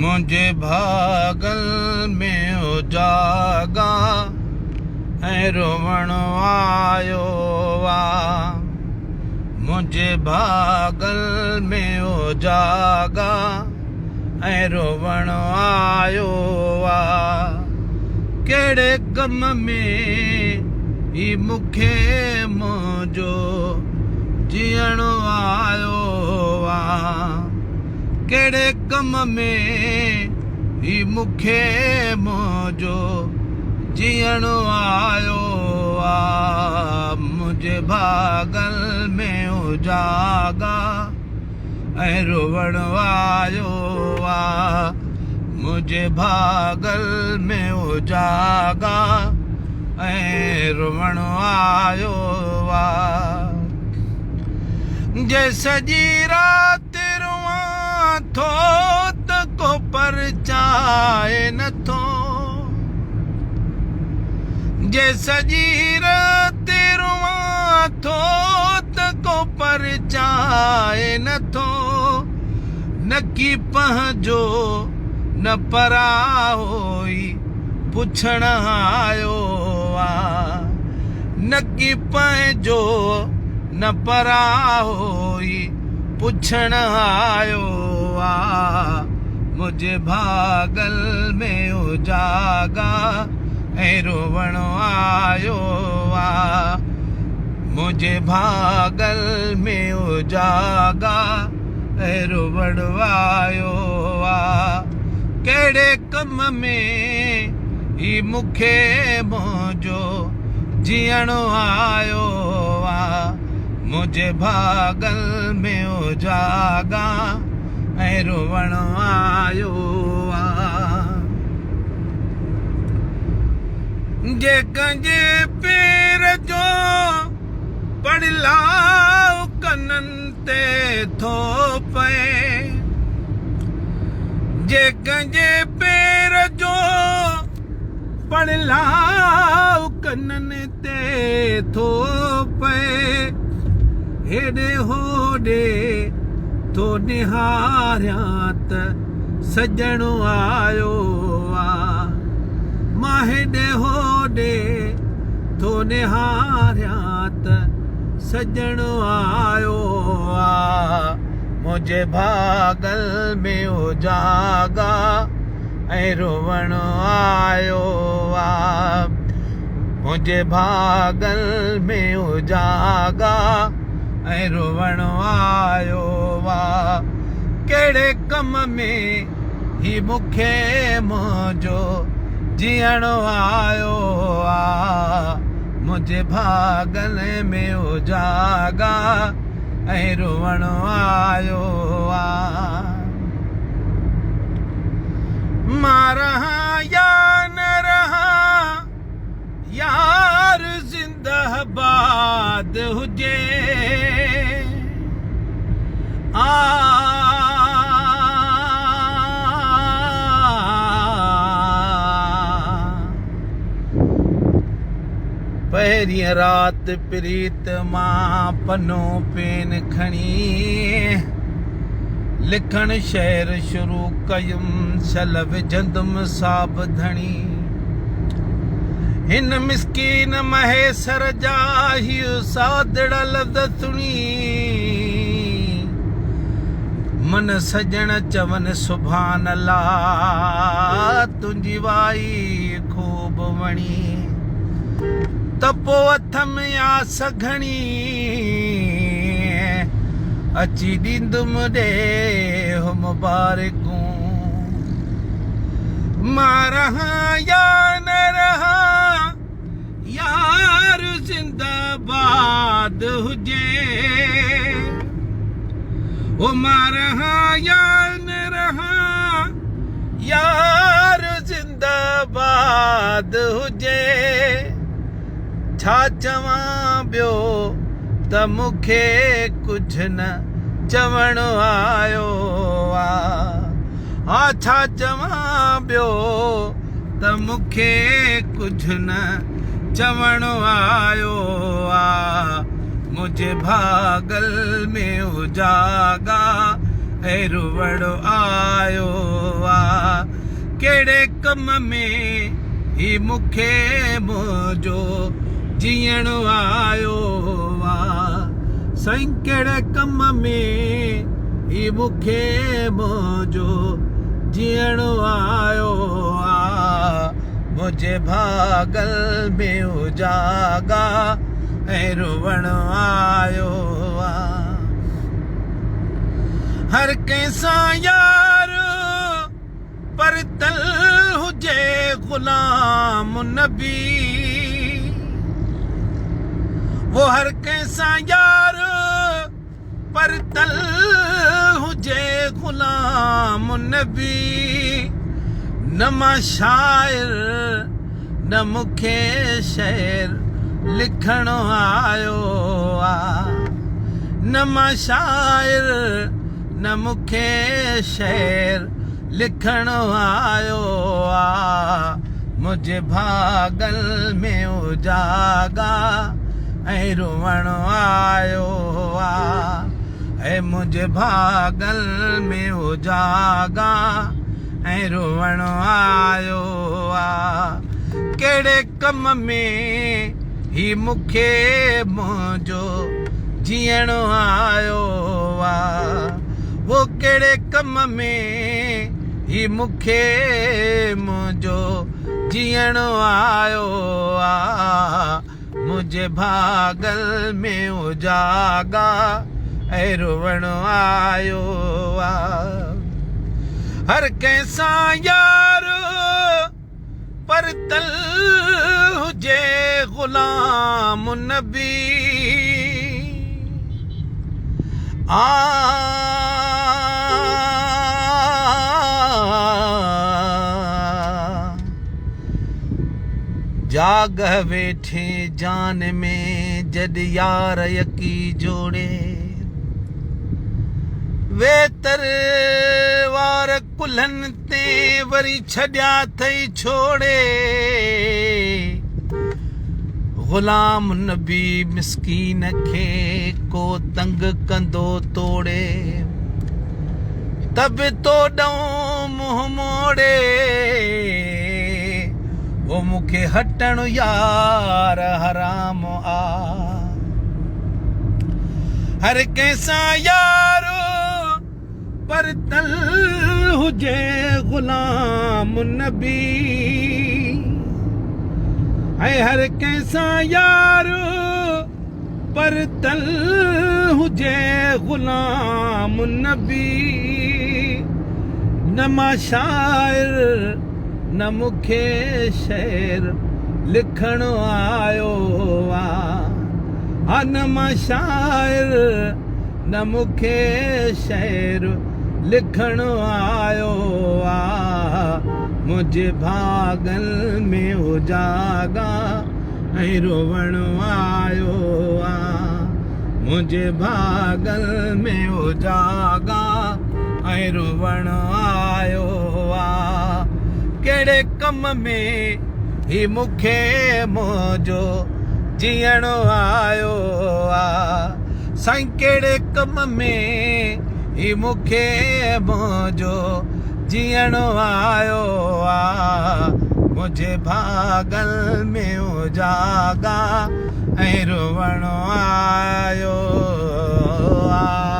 मुझे भागल में उजागा ऐं रोवण आयो वा। मुझे भागल में उजागा ऐं रोवण आयो वा। कहिड़े गम में ही मूंखे मुंहिंजो जीअण आयो वा। कहिड़े गम में ही मूंखे मुंहिंजो जीअण आयो वा। मुझे भागल में उजागा ऐं रोवण आयो वा। मुझे भागल में उजागा ऐं रोवण आयो वा। जे सॼी राति रुआं थो त को परचाए नथो। जे सॼी राति रुआं थो त को परचाए नथो। नकी पंहिंजो न पराहोई पुछण आयो आ। नकी पंहिंजो न पराहोई पुछण आयो आ। मुझे भागल में उजागा ऐं रोवण आयो आ। मुझे भागल में उजागा ऐं रोवण आयो आ। कहिड़े कम में ही मूंखे मुंहिंजो जीअण आयो आ। मुझे भागल में उजागा ऐं रोवण आयो आ। जे कंहिंजे पेर जो पड़लाउ कननि ते थो पए। जे कंहिंजे पेर जो पड़लाउ कननि ते थो पए। हेॾे होॾे थो निहारियां त सजण आयो आ। मां हेॾे होॾे थो निहारियां त सजण आयो आ। मुझे भागल में उजागा ऐं रोवण आयो आ। मुझे भागल में उजागा ऐं रोवण आयो वा। कहिड़े कम में ही मूंखे मुंहिंजो जीअण आयो आ। मुझे भागल में उजागा ऐं रोवण आयो आ। मां रहां या न रहां यार जिंदाबाद हुजे। पहिरीं राति प्रीत मां पनो पेन खणी लिखण शेर शुरू कयुमि शल विझंदुमि साबधणी। हिन मिस्कीन महेसर जा हीउ सादड़ लफ़्ज़ सुणी मन सजण चवनि सुभान अल्लाह। तुंहिंजी वाई खूब वणी त पोइ हथ में आस घणी अची ॾींदुमि ॾे मुबारकूं। मां रहां या न रहां यार जिंदाबाद हुजे। ओ मां रहां या न रहां यार जिंदाबाद हुजे। छा चवां ॿियो त मूंखे कुझु न चवण आयो आ। छा चवां ॿियो त मूंखे कुझु न चवण आयो आ। मुझे भागल में उजागा ऐं रुवण आयो आ। कहिड़े कम में ही मूंखे मुंहिंजो जीअण आयो आ। साईं कहिड़े कम में ही मूंखे मुंहिंजो जीअण आयो आ। मुंहिंजे भागल में उजागा ऐं रुवण आयो आ। हर कंहिंसां यार पर तल हुजे गुलाम नबी। वो हर कंहिंसां यार पर तल हुजे गुलाम नबी। न मां शाइर न मूंखे शेर लिखण आयो आ। न मां शाइर न मूंखे शेर लिखण आयो आ। मुंहिंजे भागल में उजागा ऐं रुवण आयो आ। ऐं मुंहिंजे भागल में उजागा ऐं रुवण आयो आ। कहिड़े कम में ही मूंखे मुंहिंजो जीअण आयो आ। वो कहिड़े कम में ही मूंखे मुंहिंजो जीअण आयो आ। मुंहिंजे भागल में उजागा ऐं रुवण आयो आ। हर कंहिंसां यार पर तल हुजे गुलाम नबी। जाग वेठे जान में जद यार यकी जोड़े। वे तरवार कुल्हनि ते वरी छॾिया अथई छोड़े। गुलाम नबी मिस्कीन खे को तंग कंदो तोड़े। तब तो ॾऊं मुंहुं मोड़े। वो मूंखे हटण यार हराम आ। हर कंहिंसां यारो पर तल हुजे गुलाम नबी। ऐं हर कंहिंसां यारो पर तल हुजे गुलाम नबी। न मां शाइर न मूंखे शेर लिखण आयो आ। न मां शाइर न मूंखे शेर लिखण आयो आ। मुंहिंजे भागल में उजागा ऐं रुवण आयो आ। मुंहिंजे भागल में उजागा ऐं रुवण आयो आ। कहिड़े कम में ही मूंखे मुंहिंजो जीअण आयो आ। साईं कहिड़े कम में ही मूंखे मुंहिंजो जीअण आयो आ। मुंहिंजे भागल में उजागा ऐं रुवण आयो आ।